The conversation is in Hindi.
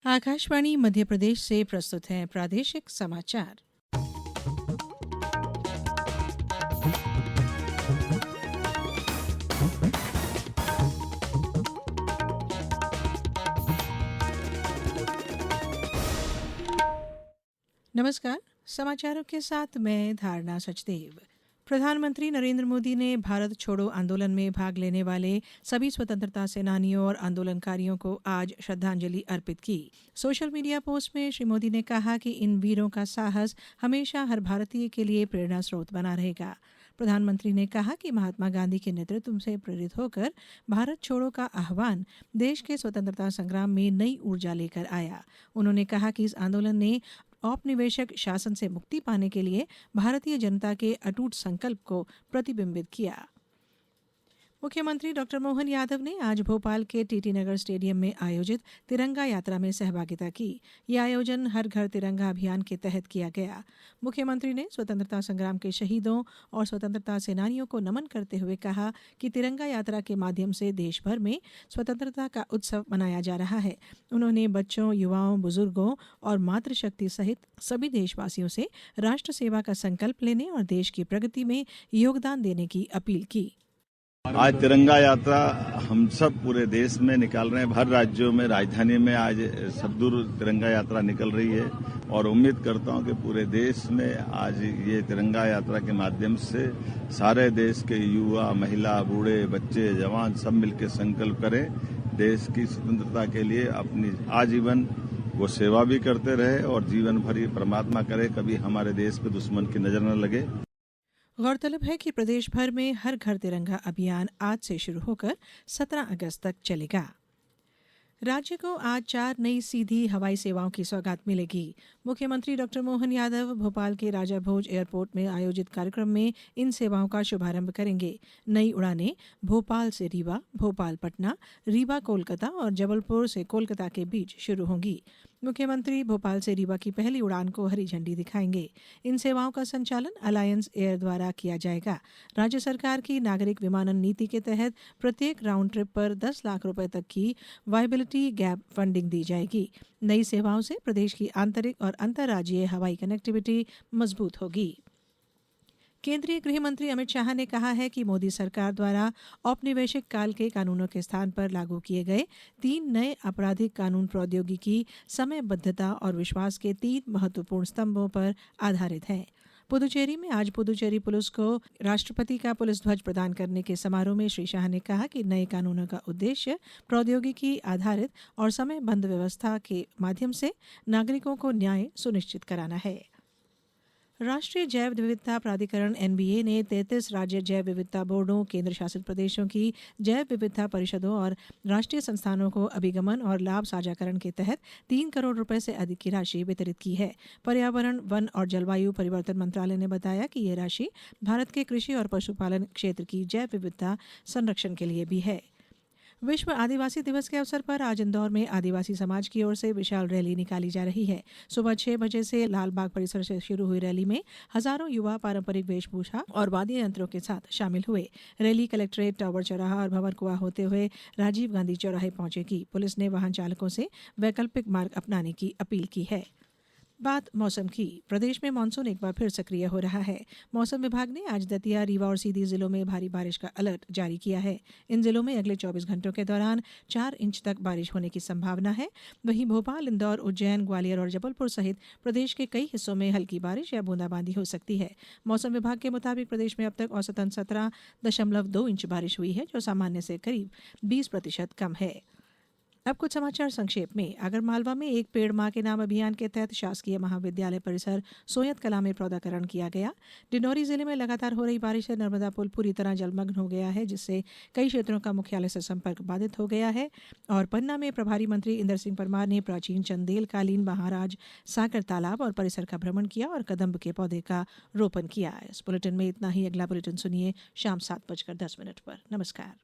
आकाशवाणी मध्य प्रदेश से प्रस्तुत है प्रादेशिक समाचार। नमस्कार। समाचारों के साथ मैं धारणा सचदेव। प्रधानमंत्री नरेंद्र मोदी ने भारत छोड़ो आंदोलन में भाग लेने वाले सभी स्वतंत्रता सेनानियों और आंदोलनकारियों को आज श्रद्धांजलि अर्पित की। सोशल मीडिया पोस्ट में श्री मोदी ने कहा कि इन वीरों का साहस हमेशा हर भारतीय के लिए प्रेरणा स्रोत बना रहेगा। प्रधानमंत्री ने कहा कि महात्मा गांधी के नेतृत्व से प्रेरित होकर भारत छोड़ो का आह्वान देश के स्वतंत्रता संग्राम में नई ऊर्जा लेकर आया। उन्होंने कहा कि इस आंदोलन ने औपनिवेशिक शासन से मुक्ति पाने के लिए भारतीय जनता के अटूट संकल्प को प्रतिबिंबित किया। मुख्यमंत्री डॉक्टर मोहन यादव ने आज भोपाल के टीटी नगर स्टेडियम में आयोजित तिरंगा यात्रा में सहभागिता की। यह आयोजन हर घर तिरंगा अभियान के तहत किया गया। मुख्यमंत्री ने स्वतंत्रता संग्राम के शहीदों और स्वतंत्रता सेनानियों को नमन करते हुए कहा कि तिरंगा यात्रा के माध्यम से देश भर में स्वतंत्रता का उत्सव मनाया जा रहा है। उन्होंने बच्चों, युवाओं, बुजुर्गों और मातृशक्ति सहित सभी देशवासियों से राष्ट्र सेवा का संकल्प लेने और देश की प्रगति में योगदान देने की अपील की। आज तिरंगा यात्रा हम सब पूरे देश में निकाल रहे हैं। हर राज्यों में, राजधानी में आज सब दूर तिरंगा यात्रा निकल रही है और उम्मीद करता हूं कि पूरे देश में आज ये तिरंगा यात्रा के माध्यम से सारे देश के युवा, महिला, बूढ़े, बच्चे, जवान सब मिलकर संकल्प करें देश की स्वतंत्रता के लिए अपनी आजीवन वो सेवा भी करते रहे और जीवन भर परमात्मा करे कभी हमारे देश पे दुश्मन की नजर न लगे। गौरतलब है कि प्रदेश भर में हर घर तिरंगा अभियान आज से शुरू होकर 17 अगस्त तक चलेगा। राज्य को आज 4 नई सीधी हवाई सेवाओं की सौगात मिलेगी। मुख्यमंत्री डॉक्टर मोहन यादव भोपाल के राजा भोज एयरपोर्ट में आयोजित कार्यक्रम में इन सेवाओं का शुभारंभ करेंगे। नई उड़ानें भोपाल से रीवा, भोपाल पटना, रीवा कोलकाता और जबलपुर से कोलकाता के बीच शुरू होंगी। मुख्यमंत्री भोपाल से रीवा की पहली उड़ान को हरी झंडी दिखाएंगे। इन सेवाओं का संचालन अलायंस एयर द्वारा किया जाएगा। राज्य सरकार की नागरिक विमानन नीति के तहत प्रत्येक राउंड ट्रिप पर 10 लाख रुपए तक की वायबिलिटी गैप फंडिंग दी जाएगी। नई सेवाओं से प्रदेश की आंतरिक और अंतर्राज्यीय हवाई कनेक्टिविटी मजबूत होगी। केंद्रीय गृह मंत्री अमित शाह ने कहा है कि मोदी सरकार द्वारा औपनिवेशिक काल के कानूनों के स्थान पर लागू किए गए 3 नए आपराधिक कानून प्रौद्योगिकी, समयबद्धता और विश्वास के 3 महत्वपूर्ण स्तंभों पर आधारित है। पुदुचेरी में आज पुदुचेरी पुलिस को राष्ट्रपति का पुलिस ध्वज प्रदान करने के समारोह में श्री शाह ने कहा कि नए कानूनों का उद्देश्य प्रौद्योगिकी आधारित और समयबद्ध व्यवस्था के माध्यम से नागरिकों को न्याय सुनिश्चित कराना है। राष्ट्रीय जैव विविधता प्राधिकरण एनबीए ने 33 राज्य जैव विविधता बोर्डों, केंद्र शासित प्रदेशों की जैव विविधता परिषदों और राष्ट्रीय संस्थानों को अभिगमन और लाभ साझाकरण के तहत 3 करोड़ रुपए से अधिक की राशि वितरित की है। पर्यावरण, वन और जलवायु परिवर्तन मंत्रालय ने बताया कि यह राशि भारत के कृषि और पशुपालन क्षेत्र की जैव विविधता संरक्षण के लिए भी है। विश्व आदिवासी दिवस के अवसर पर आज इंदौर में आदिवासी समाज की ओर से विशाल रैली निकाली जा रही है। सुबह 6 बजे से लालबाग परिसर से शुरू हुई रैली में हजारों युवा पारंपरिक वेशभूषा और वाद्य यंत्रों के साथ शामिल हुए। रैली कलेक्ट्रेट, टावर चौराहा और भंवर कुआं होते हुए राजीव गांधी चौराहे पहुंचेगी। पुलिस ने वाहन चालकों से वैकल्पिक मार्ग अपनाने की अपील की है। बात मौसम की। प्रदेश में मानसून एक बार फिर सक्रिय हो रहा है। मौसम विभाग ने आज दतिया, रीवा और सीधी जिलों में भारी बारिश का अलर्ट जारी किया है। इन जिलों में अगले 24 घंटों के दौरान 4 इंच तक बारिश होने की संभावना है। वहीं भोपाल, इंदौर, उज्जैन, ग्वालियर और जबलपुर सहित प्रदेश के कई हिस्सों में हल्की बारिश या बूंदाबांदी हो सकती है। मौसम विभाग के मुताबिक प्रदेश में अब तक औसतन 17.2 इंच बारिश हुई है, जो सामान्य से करीब 20% कम है। अब कुछ समाचार संक्षेप में। आगरमालवा में एक पेड़ मां के नाम अभियान के तहत शासकीय महाविद्यालय परिसर सोयत कला में पौधाकरण किया गया। डिंडौरी जिले में लगातार हो रही बारिश से नर्मदा पुल पूरी तरह जलमग्न हो गया है, जिससे कई क्षेत्रों का मुख्यालय से संपर्क बाधित हो गया है। और पन्ना में प्रभारी मंत्री इंदर सिंह परमार ने प्राचीन चंदेल कालीन महाराज सागर तालाब और परिसर का भ्रमण किया और कदम्ब के पौधे का रोपण किया। इस बुलेटिन में इतना ही। अगला बुलेटिन सुनिए शाम 7:10 पर। नमस्कार।